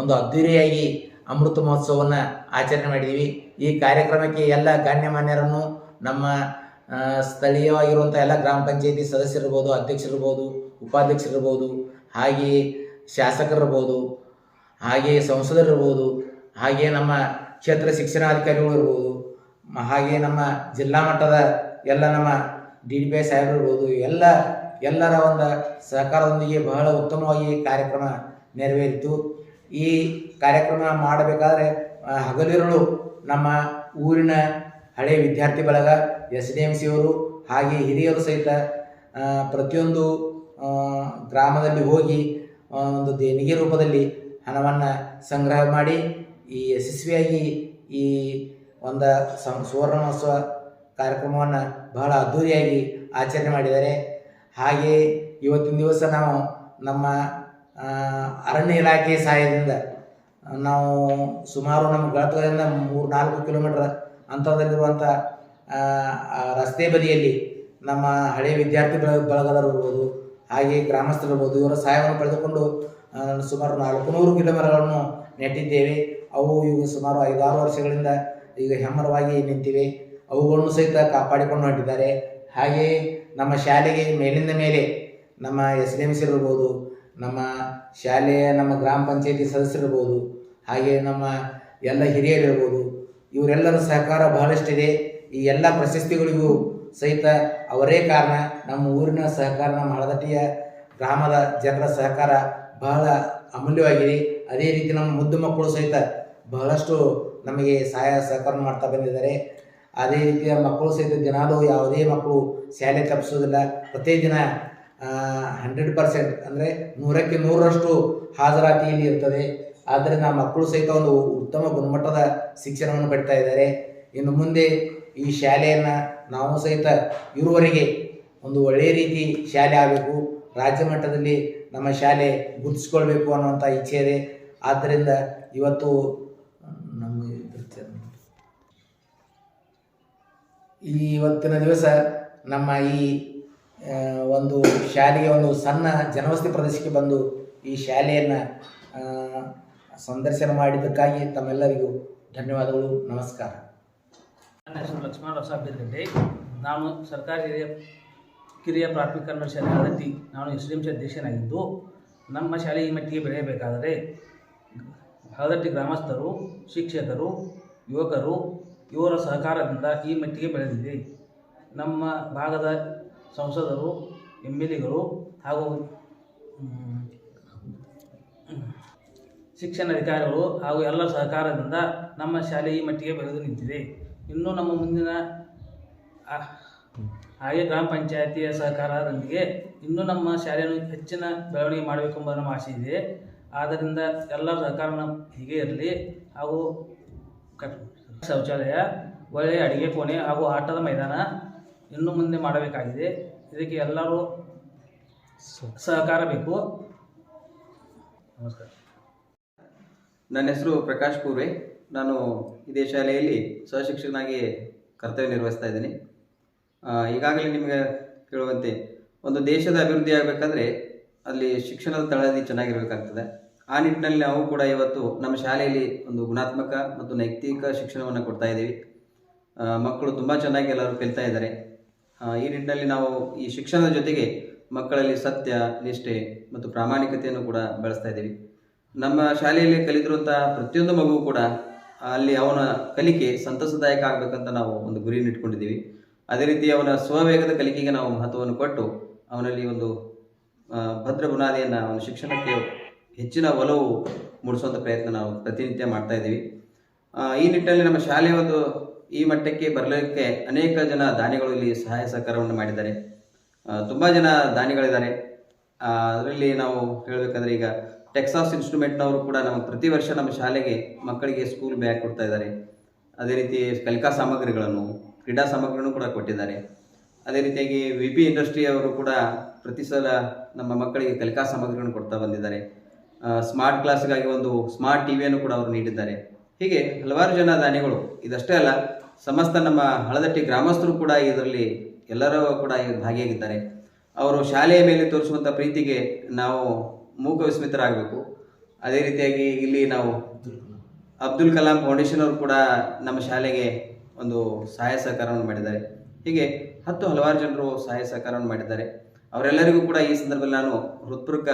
ಒಂದು ಅದ್ದೂರಿಯಾಗಿ ಅಮೃತ ಮಹೋತ್ಸವವನ್ನು ಆಚರಣೆ ಮಾಡಿದ್ದೀವಿ. ಈ ಕಾರ್ಯಕ್ರಮಕ್ಕೆ ಎಲ್ಲ ಗಣ್ಯಮಾನ್ಯರನ್ನು ನಮ್ಮ ಸ್ಥಳೀಯವಾಗಿರುವಂಥ ಎಲ್ಲ ಗ್ರಾಮ ಪಂಚಾಯತಿ ಸದಸ್ಯರಿರ್ಬೋದು, ಅಧ್ಯಕ್ಷರಿರ್ಬೋದು, ಉಪಾಧ್ಯಕ್ಷರಿರ್ಬೋದು, ಹಾಗೆಯೇ ಶಾಸಕರಿರ್ಬೋದು, ಹಾಗೆಯೇ ಸಂಸದರಿರ್ಬೋದು, ಹಾಗೆಯೇ ನಮ್ಮ ಕ್ಷೇತ್ರ ಶಿಕ್ಷಣಾಧಿಕಾರಿಗಳು ಇರ್ಬೋದು, ಹಾಗೆಯೇ ನಮ್ಮ ಜಿಲ್ಲಾ ಮಟ್ಟದ ಎಲ್ಲ ನಮ್ಮ DDPI ಸಾಹೇಬರಿರ್ಬೋದು, ಎಲ್ಲರ ಒಂದು ಸಹಕಾರದೊಂದಿಗೆ ಬಹಳ ಉತ್ತಮವಾಗಿ ಕಾರ್ಯಕ್ರಮ ನೆರವೇರಿತು. ಈ ಕಾರ್ಯಕ್ರಮ ಮಾಡಬೇಕಾದ್ರೆ ಹಗಲಿರುಳು ನಮ್ಮ ಊರಿನ ಹಳೆಯ ವಿದ್ಯಾರ್ಥಿ ಬಳಗ, SDMC ಅವರು, ಹಾಗೆ ಹಿರಿಯರು ಸಹಿತ ಪ್ರತಿಯೊಂದು ಗ್ರಾಮದಲ್ಲಿ ಹೋಗಿ ಒಂದು ದೇಣಿಗೆ ರೂಪದಲ್ಲಿ ಹಣವನ್ನು ಸಂಗ್ರಹ ಮಾಡಿ ಈ ಯಶಸ್ವಿಯಾಗಿ ಈ ಒಂದು ಸುವರ್ಣ ಮಹೋತ್ಸವ ಕಾರ್ಯಕ್ರಮವನ್ನು ಬಹಳ ಅದ್ಧೂರಿಯಾಗಿ ಆಚರಣೆ ಮಾಡಿದ್ದಾರೆ. ಹಾಗೆಯೇ ಇವತ್ತಿನ ದಿವಸ ನಾವು ನಮ್ಮ ಅರಣ್ಯ ಇಲಾಖೆಯ ಸಹಾಯದಿಂದ ನಾವು ಸುಮಾರು ನಮ್ಮ ಗಳಕದಿಂದ 3-4 ಕಿಲೋಮೀಟರ್ ಅಂತರದಲ್ಲಿರುವಂಥ ರಸ್ತೆ ಬದಿಯಲ್ಲಿ ನಮ್ಮ ಹಳೆಯ ವಿದ್ಯಾರ್ಥಿ ಬಳಗದವರು ಇರ್ಬೋದು, ಹಾಗೆ ಗ್ರಾಮಸ್ಥರಿರ್ಬೋದು, ಇವರ ಸಹಾಯವನ್ನು ಪಡೆದುಕೊಂಡು ಸುಮಾರು 400 ಗಿಡ ಮರಗಳನ್ನು ನೆಟ್ಟಿದ್ದೇವೆ. ಅವು ಇವು ಸುಮಾರು 5-6 ವರ್ಷಗಳಿಂದ ಈಗ ಹೆಮ್ಮರವಾಗಿ ನಿಂತಿವೆ. ಅವುಗಳನ್ನು ಸಹಿತ ಕಾಪಾಡಿಕೊಂಡು ಹೊಂಟಿದ್ದಾರೆ. ಹಾಗೆಯೇ ನಮ್ಮ ಶಾಲೆಗೆ ಮೇಲಿಂದ ಮೇಲೆ ನಮ್ಮ SDMC ಇರ್ಬೋದು, ನಮ್ಮ ಶಾಲೆಯ ನಮ್ಮ ಗ್ರಾಮ ಪಂಚಾಯತಿ ಸದಸ್ಯರಿರ್ಬೋದು, ಹಾಗೆ ನಮ್ಮ ಎಲ್ಲ ಹಿರಿಯರಿರ್ಬೋದು, ಇವರೆಲ್ಲರ ಸಹಕಾರ ಬಹಳಷ್ಟಿದೆ. ಈ ಎಲ್ಲ ಪ್ರಶಸ್ತಿಗಳಿಗೂ ಸಹಿತ ಅವರೇ ಕಾರಣ. ನಮ್ಮ ಊರಿನ ಸಹಕಾರ, ನಮ್ಮ ಹಳದಟ್ಟಿಯ ಗ್ರಾಮದ ಜನರ ಸಹಕಾರ ಬಹಳ ಅಮೂಲ್ಯವಾಗಿದೆ. ಅದೇ ರೀತಿ ನಮ್ಮ ಮುದ್ದು ಮಕ್ಕಳು ಸಹಿತ ಬಹಳಷ್ಟು ನಮಗೆ ಸಹಾಯ ಸಹಕಾರ ಮಾಡ್ತಾ ಬಂದಿದ್ದಾರೆ. ಅದೇ ರೀತಿಯ ಮಕ್ಕಳು ಸಹಿತ ದಿನಾಲೂ ಯಾವುದೇ ಮಕ್ಕಳು ಶಾಲೆ ತಪ್ಪಿಸೋದಿಲ್ಲ. ಪ್ರತಿದಿನ 100% ಅಂದರೆ 100ಕ್ಕೆ 100ರಷ್ಟು ಹಾಜರಾತಿಯಲ್ಲಿ ಇರ್ತದೆ. ಆದ್ದರಿಂದ ಮಕ್ಕಳು ಸಹಿತ ಒಂದು ಉತ್ತಮ ಗುಣಮಟ್ಟದ ಶಿಕ್ಷಣವನ್ನು ಪಡಿತಾ ಇದ್ದಾರೆ. ಇನ್ನು ಮುಂದೆ ಈ ಶಾಲೆಯನ್ನು ನಾವು ಸಹಿತ ಇರುವವರೆಗೆ ಒಂದು ಒಳ್ಳೆಯ ರೀತಿ ಶಾಲೆ ಆಗಬೇಕು, ರಾಜ್ಯ ಮಟ್ಟದಲ್ಲಿ ನಮ್ಮ ಶಾಲೆ ಗುರುತಿಸ್ಕೊಳ್ಬೇಕು ಅನ್ನುವಂಥ ಇಚ್ಛೆ ಇದೆ. ಆದ್ದರಿಂದ ಇವತ್ತು ನಮ್ಮ ಇವತ್ತಿನ ದಿವಸ ನಮ್ಮ ಈ ಒಂದು ಶಾಲೆಗೆ ಒಂದು ಸಣ್ಣ ಜನವಸತಿ ಪ್ರದೇಶಕ್ಕೆ ಬಂದು ಈ ಶಾಲೆಯನ್ನು ಸಂದರ್ಶನ ಮಾಡಿದ್ದಕ್ಕಾಗಿ ತಮ್ಮೆಲ್ಲರಿಗೂ ಧನ್ಯವಾದಗಳು. ನಮಸ್ಕಾರ. ನನ್ನ ಹೆಸರು ಲಕ್ಷ್ಮಣ ಪ್ರಸಾದ್ ಬಿರ್ಗಡ್ಡೆ. ನಾನು ಸರ್ಕಾರಿ ಕಿರಿಯ ಪ್ರಾಥಮಿಕ ಕನ್ನಡ ಶಾಲೆ ಹಳದಟ್ಟಿ, ನಾನು SDMC ಅಧ್ಯಕ್ಷನಾಗಿದ್ದು, ನಮ್ಮ ಶಾಲೆ ಈ ಮಟ್ಟಿಗೆ ಬೆಳೆಯಬೇಕಾದರೆ ಹಳದಟ್ಟಿ ಗ್ರಾಮಸ್ಥರು, ಶಿಕ್ಷಕರು, ಯುವಕರು ಇವರ ಸಹಕಾರದಿಂದ ಈ ಮಟ್ಟಿಗೆ ಬೆಳೆದಿದೆ. ನಮ್ಮ ಭಾಗದ ಸಂಸದರು, MLAಗಳು ಹಾಗೂ ಶಿಕ್ಷಣಾಧಿಕಾರಿಗಳು ಹಾಗೂ ಎಲ್ಲರ ಸಹಕಾರದಿಂದ ನಮ್ಮ ಶಾಲೆ ಈ ಮಟ್ಟಿಗೆ ಬೆಳೆದು ನಿಂತಿದೆ. ಇನ್ನೂ ನಮ್ಮ ಮುಂದಿನ ಹಾಗೆ ಗ್ರಾಮ ಪಂಚಾಯತಿಯ ಸಹಕಾರದೊಂದಿಗೆ ಇನ್ನೂ ನಮ್ಮ ಶಾಲೆಯನ್ನು ಹೆಚ್ಚಿನ ಬೆಳವಣಿಗೆ ಮಾಡಬೇಕೆಂಬ ನಮ್ಮ ಆಸೆ ಇದೆ. ಆದ್ದರಿಂದ ಎಲ್ಲ ಸಹಕಾರ ಹೀಗೆ ಇರಲಿ. ಹಾಗೂ ಶೌಚಾಲಯ, ಒಳ್ಳೆಯ ಅಡುಗೆ ಕೋಣೆ ಹಾಗೂ ಆಟದ ಮೈದಾನ ಇನ್ನು ಮುಂದೆ ಮಾಡಬೇಕಾಗಿದೆ. ಇದಕ್ಕೆ ಎಲ್ಲರೂ ಸಹಕಾರ ಬೇಕು. ನಮಸ್ಕಾರ. ನನ್ನ ಹೆಸರು ಪ್ರಕಾಶ್ ಪೂರ್ವೆ. ನಾನು ಇದೇ ಶಾಲೆಯಲ್ಲಿ ಸಹಶಿಕ್ಷಕನಾಗಿ ಕರ್ತವ್ಯ ನಿರ್ವಹಿಸ್ತಾ ಇದ್ದೀನಿ. ಈಗಾಗಲೇ ನಿಮಗೆ ಕೇಳುವಂತೆ ಒಂದು ದೇಶದ ಅಭಿವೃದ್ಧಿ ಆಗಬೇಕಾದ್ರೆ ಅಲ್ಲಿ ಶಿಕ್ಷಣದ ತಳಹದಿ ಚೆನ್ನಾಗಿರಬೇಕಾಗ್ತದೆ. ಆ ನಿಟ್ಟಿನಲ್ಲಿ ನಾವು ಕೂಡ ಇವತ್ತು ನಮ್ಮ ಶಾಲೆಯಲ್ಲಿ ಒಂದು ಗುಣಾತ್ಮಕ ಮತ್ತು ನೈತಿಕ ಶಿಕ್ಷಣವನ್ನು ಕೊಡ್ತಾ ಇದ್ದೀವಿ. ಮಕ್ಕಳು ತುಂಬ ಚೆನ್ನಾಗಿ ಎಲ್ಲರೂ ಕಲಿತಾ ಇದ್ದಾರೆ. ಈ ನಿಟ್ಟಿನಲ್ಲಿ ನಾವು ಈ ಶಿಕ್ಷಣದ ಜೊತೆಗೆ ಮಕ್ಕಳಲ್ಲಿ ಸತ್ಯ, ನಿಷ್ಠೆ ಮತ್ತು ಪ್ರಾಮಾಣಿಕತೆಯನ್ನು ಕೂಡ ಬೆಳೆಸ್ತಾ ಇದ್ದೀವಿ. ನಮ್ಮ ಶಾಲೆಯಲ್ಲಿ ಕಲಿತಿರುವಂಥ ಪ್ರತಿಯೊಂದು ಮಗುವು ಕೂಡ ಅಲ್ಲಿ ಅವನ ಕಲಿಕೆ ಸಂತಸದಾಯಕ ಆಗಬೇಕಂತ ನಾವು ಒಂದು ಗುರಿಯನ್ನು ಇಟ್ಕೊಂಡಿದ್ದೀವಿ. ಅದೇ ರೀತಿ ಅವನ ಸ್ವವೇಗದ ಕಲಿಕೆಗೆ ನಾವು ಮಹತ್ವವನ್ನು ಕೊಟ್ಟು ಅವನಲ್ಲಿ ಒಂದು ಭದ್ರ ಬುನಾದಿಯನ್ನು, ಅವನ ಶಿಕ್ಷಣಕ್ಕೆ ಹೆಚ್ಚಿನ ಒಲವು ಮೂಡಿಸುವಂಥ ಪ್ರಯತ್ನ ನಾವು ಪ್ರತಿನಿತ್ಯ ಮಾಡ್ತಾ ಇದ್ದೀವಿ. ಈ ನಿಟ್ಟಿನಲ್ಲಿ ನಮ್ಮ ಶಾಲೆಯ ಒಂದು ಈ ಮಟ್ಟಕ್ಕೆ ಬರಲಿಕ್ಕೆ ಅನೇಕ ಜನ ದಾನಿಗಳು ಇಲ್ಲಿ ಸಹಾಯ ಸಹಕಾರವನ್ನು ಮಾಡಿದ್ದಾರೆ. ತುಂಬ ಜನ ದಾನಿಗಳಿದ್ದಾರೆ. ಅದರಲ್ಲಿ ನಾವು ಹೇಳಬೇಕಂದ್ರೆ ಈಗ ಟೆಕ್ಸಾಸ್ ಇನ್ಸ್ಟ್ರೂಮೆಂಟ್ನವರು ಕೂಡ ನಮ್ಮ ಪ್ರತಿ ವರ್ಷ ನಮ್ಮ ಶಾಲೆಗೆ ಮಕ್ಕಳಿಗೆ ಸ್ಕೂಲ್ ಬ್ಯಾಗ್ ಕೊಡ್ತಾ ಇದ್ದಾರೆ. ಅದೇ ರೀತಿ ಕಲಿಕಾ ಸಾಮಗ್ರಿಗಳನ್ನು, ಕ್ರೀಡಾ ಸಾಮಗ್ರಿಗಳನ್ನು ಕೂಡ ಕೊಟ್ಟಿದ್ದಾರೆ. ಅದೇ ರೀತಿಯಾಗಿ VP ಇಂಡಸ್ಟ್ರಿ ಅವರು ಕೂಡ ಪ್ರತಿ ಸಲ ನಮ್ಮ ಮಕ್ಕಳಿಗೆ ಕಲಿಕಾ ಸಾಮಗ್ರಿಗಳನ್ನು ಕೊಡ್ತಾ ಬಂದಿದ್ದಾರೆ. ಸ್ಮಾರ್ಟ್ ಕ್ಲಾಸ್ಗಾಗಿ ಒಂದು ಸ್ಮಾರ್ಟ್ ಟಿವಿಯನ್ನು ಕೂಡ ಅವರು ನೀಡಿದ್ದಾರೆ. ಹೀಗೆ ಹಲವಾರು ಜನ ದಾನಿಗಳು, ಇದಷ್ಟೇ ಅಲ್ಲ ಸಮಸ್ತ ನಮ್ಮ ಹಳದಟ್ಟಿ ಗ್ರಾಮಸ್ಥರು ಕೂಡ ಇದರಲ್ಲಿ ಎಲ್ಲರೂ ಕೂಡ ಭಾಗಿಯಾಗಿದ್ದಾರೆ. ಅವರು ಶಾಲೆಯ ಮೇಲೆ ತೋರಿಸುವಂಥ ಪ್ರೀತಿಗೆ ನಾವು ಮೂಕ ವಿಸ್ಮಿತರಾಗಬೇಕು. ಅದೇ ರೀತಿಯಾಗಿ ಇಲ್ಲಿ ನಾವು ಅಬ್ದುಲ್ ಕಲಾಂ ಫೌಂಡೇಶನ್ ಅವರು ಕೂಡ ನಮ್ಮ ಶಾಲೆಗೆ ಒಂದು ಸಹಾಯ ಸಹಕಾರವನ್ನು ಮಾಡಿದ್ದಾರೆ. ಹೀಗೆ ಹಲವಾರು ಜನರು ಸಹಾಯ ಸಹಕಾರವನ್ನು ಮಾಡಿದ್ದಾರೆ. ಅವರೆಲ್ಲರಿಗೂ ಕೂಡ ಈ ಸಂದರ್ಭದಲ್ಲಿ ನಾನು ಹೃತ್ಪೂರ್ವಕ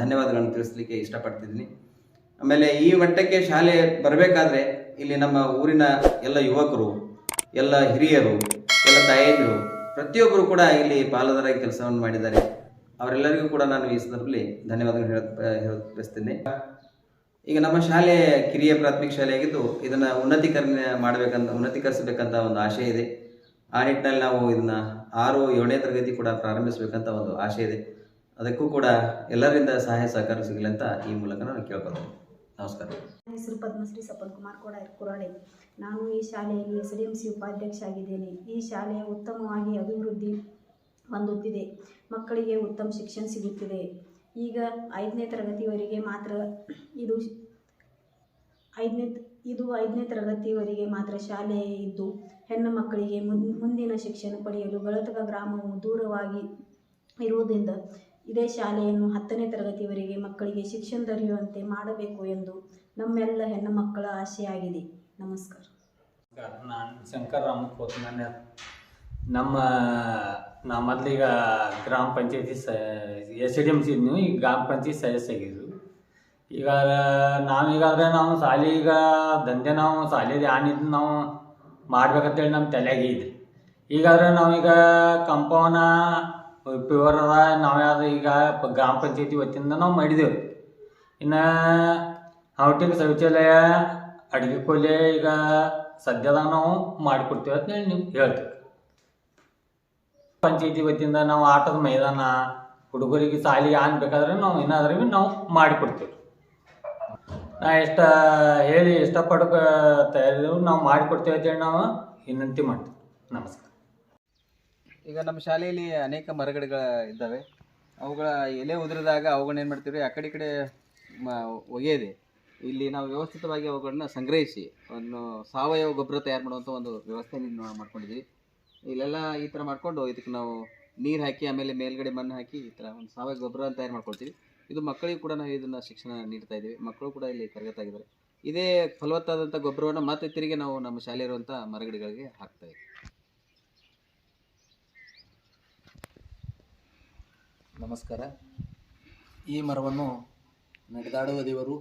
ಧನ್ಯವಾದಗಳನ್ನು ತಿಳಿಸ್ಲಿಕ್ಕೆ ಇಷ್ಟಪಡ್ತಿದ್ದೀನಿ. ಆಮೇಲೆ ಈ ಮಟ್ಟಕ್ಕೆ ಶಾಲೆ ಬರಬೇಕಾದ್ರೆ ಇಲ್ಲಿ ನಮ್ಮ ಊರಿನ ಎಲ್ಲ ಯುವಕರು, ಎಲ್ಲ ಹಿರಿಯರು, ಎಲ್ಲ ತಾಯಂದಿರು ಪ್ರತಿಯೊಬ್ಬರು ಕೂಡ ಇಲ್ಲಿ ಪಾಲುದಾರಾಗಿ ಕೆಲಸವನ್ನು ಮಾಡಿದ್ದಾರೆ. ಅವರೆಲ್ಲರಿಗೂ ಕೂಡ ನಾನು ಈ ಸಂದರ್ಭದಲ್ಲಿ ಧನ್ಯವಾದಗಳು ಹೇಳಬಯಸ್ತೀನಿ. ಈಗ ನಮ್ಮ ಶಾಲೆ ಕಿರಿಯ ಪ್ರಾಥಮಿಕ ಶಾಲೆಯಾಗಿದ್ದು ಇದನ್ನು ಉನ್ನತೀಕರಿಸಬೇಕಂತ ಒಂದು ಆಶೆ ಇದೆ. ಆ ನಿಟ್ಟಿನಲ್ಲಿ ನಾವು ಇದನ್ನು 6-7ನೇ ತರಗತಿ ಕೂಡ ಪ್ರಾರಂಭಿಸಬೇಕಂತ ಒಂದು ಆಶೆ ಇದೆ. ಅದಕ್ಕೂ ಕೂಡ ಎಲ್ಲರಿಂದ ಸಹಾಯ ಸಹಕಾರ ಸಿಗಲಿ ಅಂತ ಈ ಮೂಲಕ ನಾನು ಕೇಳ್ಕೊಳ್ತೇನೆ. ನಮಸ್ಕಾರ. ನನ್ನ ಹೆಸರು ಪದ್ಮಶ್ರೀ ಸಪನ್ ಕುಮಾರ್ ಕುರಾಡೆ. ನಾನು ಈ ಶಾಲೆಯಲ್ಲಿ SDMC ಉಪಾಧ್ಯಕ್ಷ ಆಗಿದ್ದೇನೆ. ಈ ಶಾಲೆ ಉತ್ತಮವಾಗಿ ಅಭಿವೃದ್ಧಿ ಹೊಂದುತ್ತಿದೆ. ಮಕ್ಕಳಿಗೆ ಉತ್ತಮ ಶಿಕ್ಷಣ ಸಿಗುತ್ತಿದೆ. ಈಗ 5ನೇ ತರಗತಿವರೆಗೆ ಮಾತ್ರ ಇದು 5ನೇ ತರಗತಿವರೆಗೆ ಮಾತ್ರ ಶಾಲೆ ಇದ್ದು ಹೆಣ್ಣು ಮಕ್ಕಳಿಗೆ ಮುಂದಿನ ಶಿಕ್ಷಣ ಪಡೆಯಲು ಗಳತಗ ಗ್ರಾಮವು ದೂರವಾಗಿ ಇರುವುದರಿಂದ ಇದೇ ಶಾಲೆಯನ್ನು 10ನೇ ತರಗತಿಯವರೆಗೆ ಮಕ್ಕಳಿಗೆ ಶಿಕ್ಷಣ ದೊರೆಯುವಂತೆ ಮಾಡಬೇಕು ಎಂದು ನಮ್ಮೆಲ್ಲ ಹೆಣ್ಣು ಮಕ್ಕಳ ಆಶೆಯಾಗಿದೆ. ನಮಸ್ಕಾರ. ನಾನು ಶಂಕರ್ ರಾಮಕೋತ್. ನಾ ಮೊದಲೀಗ ಗ್ರಾಮ ಪಂಚಾಯತಿ SDMC ಇದ್ನು, ಈಗ ಗ್ರಾಮ ಪಂಚಾಯತಿ ಸದಸ್ಯ ಆಗಿದ್ರು. ಈಗ ನಾವೀಗಾದ್ರೆ ನಾವು ಶಾಲೆ ಈಗ ದಂಧೆ ನಾವು ಶಾಲೆದು ಏನಿದ್ದು ನಾವು ಮಾಡ್ಬೇಕಂತೇಳಿ ನಮ್ಮ ತಲೆಯಾಗೆ ಇದೆ. ಈಗಾದ್ರೆ ನಾವೀಗ ಕಂಪೌಂಡ ಪ್ಯೂರ್ ಅದ ನಾವ್ಯಾವ್ದು ಈಗ ಗ್ರಾಮ ಪಂಚಾಯತಿ ವತಿಯಿಂದ ನಾವು ಮಾಡಿದೆವು. ಇನ್ನು ಔಟಿಂಗ್ ಶೌಚಾಲಯ ಅಡುಗೆ ಕೊಲೆ ಈಗ ಸದ್ಯದಾಗ ನಾವು ಮಾಡಿಕೊಡ್ತೀವಿ ಅಂತ ನೀವು ಹೇಳ್ತೀವಿ. ಪಂಚಾಯತಿ ವತಿಯಿಂದ ನಾವು ಆಟದ ಮೈದಾನ ಹುಡುಗರಿಗೆ ಶಾಲೆಗೆ ಏನ್ ಬೇಕಾದ್ರೆ ನಾವು ಏನಾದ್ರೂ ನಾವು ಮಾಡಿಕೊಡ್ತೀವಿ. ನಾ ಹೇಳಿ ಇಷ್ಟಪಟ್ಟು ತಯಾರಿದ್ರು ನಾವು ಮಾಡಿಕೊಡ್ತೇವೆ ಅಂತೇಳಿ ನಾವು ವಿನಂತಿ ಮಾಡ್ತೀವಿ. ನಮಸ್ಕಾರ. ಈಗ ನಮ್ಮ ಶಾಲೆಯಲ್ಲಿ ಅನೇಕ ಮರಗಿಡಗಳು ಇದ್ದಾವೆ. ಅವುಗಳ ಎಲೆ ಉದುರಿದಾಗ ಅವುಗಳನ್ನ ಏನು ಮಾಡ್ತೀವಿ, ಆ ಕಡೆ ಒಗೆಯದೆ ಇಲ್ಲಿ ನಾವು ವ್ಯವಸ್ಥಿತವಾಗಿ ಅವುಗಳನ್ನ ಸಂಗ್ರಹಿಸಿ ಒಂದು ಸಾವಯವ ಗೊಬ್ಬರ ತಯಾರು ಮಾಡುವಂಥ ಒಂದು ವ್ಯವಸ್ಥೆ ಮಾಡ್ಕೊಂಡಿದ್ದೀವಿ. ಇಲ್ಲೆಲ್ಲ ಈ ಥರ ಮಾಡಿಕೊಂಡು ಇದಕ್ಕೆ ನಾವು ನೀರು ಹಾಕಿ ಆಮೇಲೆ ಮೇಲ್ಗಡೆ ಮಣ್ಣು ಹಾಕಿ ಈ ಥರ ಒಂದು ಸಾವಯವ ಗೊಬ್ಬರ ತಯಾರು ಮಾಡ್ಕೊಳ್ತೀವಿ. ಇದು ಮಕ್ಕಳಿಗೂ ಕೂಡ ನಾವು ಇದನ್ನು ಶಿಕ್ಷಣ ನೀಡ್ತಾ ಇದ್ದೀವಿ. ಮಕ್ಕಳು ಕೂಡ ಇಲ್ಲಿ ತರಗತಿಯಾಗಿದ್ದಾರೆ. ಇದೇ ಫಲವತ್ತಾದಂಥ ಗೊಬ್ಬರವನ್ನು ಮತ್ತೆ ತಿರುಗಿ ನಾವು ನಮ್ಮ ಶಾಲೆ ಇರುವಂಥ ಮರಗಿಡಗಳಿಗೆ ಹಾಕ್ತಾ ಇದ್ದೀವಿ. ನಮಸ್ಕಾರ. ಈ ಮರವನ್ನು ನಡೆದಾಡುವ ದೇವರು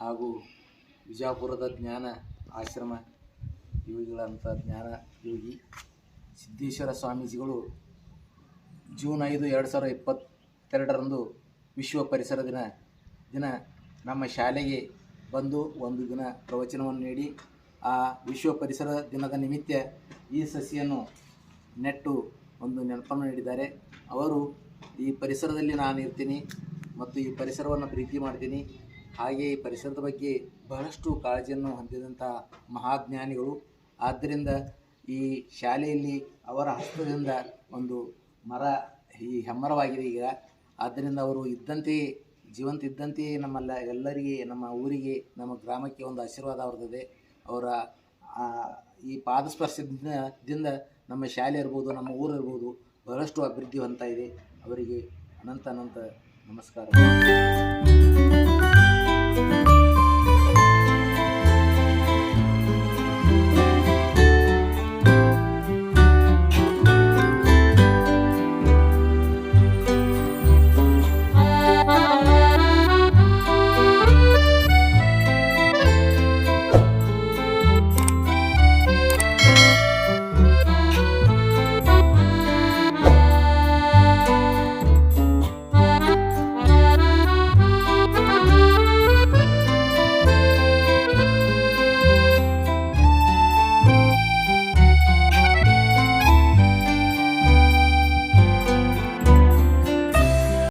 ಹಾಗೂ ವಿಜಯಪುರದ ಜ್ಞಾನ ಆಶ್ರಮ ಯೋಗಿಗಳಂಥ ಜ್ಞಾನ ಯೋಗಿ ಸಿದ್ದೇಶ್ವರ ಸ್ವಾಮೀಜಿಗಳು ಜೂನ್ 5, 2022ರಂದು ವಿಶ್ವ ಪರಿಸರ ದಿನ ನಮ್ಮ ಶಾಲೆಗೆ ಬಂದು ಒಂದು ದಿನ ಪ್ರವಚನವನ್ನು ನೀಡಿ ಆ ವಿಶ್ವ ಪರಿಸರ ದಿನದ ನಿಮಿತ್ತ ಈ ಸಸಿಯನ್ನು ನೆಟ್ಟು ಒಂದು ನೆನಪನ್ನು ನೀಡಿದ್ದಾರೆ. ಅವರು ಈ ಪರಿಸರದಲ್ಲಿ ನಾನು ಇರ್ತೀನಿ ಮತ್ತು ಈ ಪರಿಸರವನ್ನು ಪ್ರೀತಿ ಮಾಡ್ತೀನಿ, ಹಾಗೆ ಈ ಪರಿಸರದ ಬಗ್ಗೆ ಬಹಳಷ್ಟು ಕಾಳಜಿಯನ್ನು ಹೊಂದಿದಂಥ ಮಹಾಜ್ಞಾನಿಗಳು. ಆದ್ದರಿಂದ ಈ ಶಾಲೆಯಲ್ಲಿ ಅವರ ಹಸ್ತದಿಂದ ಒಂದು ಮರ ಈ ಹೆಮ್ಮರವಾಗಿದೆ ಈಗ. ಆದ್ದರಿಂದ ಅವರು ಜೀವಂತ ಇದ್ದಂತೆಯೇ ಎಲ್ಲರಿಗೆ, ನಮ್ಮ ಊರಿಗೆ, ನಮ್ಮ ಗ್ರಾಮಕ್ಕೆ ಒಂದು ಆಶೀರ್ವಾದ ಅವ್ರದ್ದಿದೆ. ಅವರ ಈ ಪಾದಸ್ಪರ್ಶದಿಂದ ನಮ್ಮ ಶಾಲೆ ಇರ್ಬೋದು, ನಮ್ಮ ಊರು ಇರ್ಬೋದು ಬಹಳಷ್ಟು ಅಭಿವೃದ್ಧಿ ಹೊಂದ್ತಾ ಇದೆ. ಅವರಿಗೆ ಅನಂತ ನಮಸ್ಕಾರ.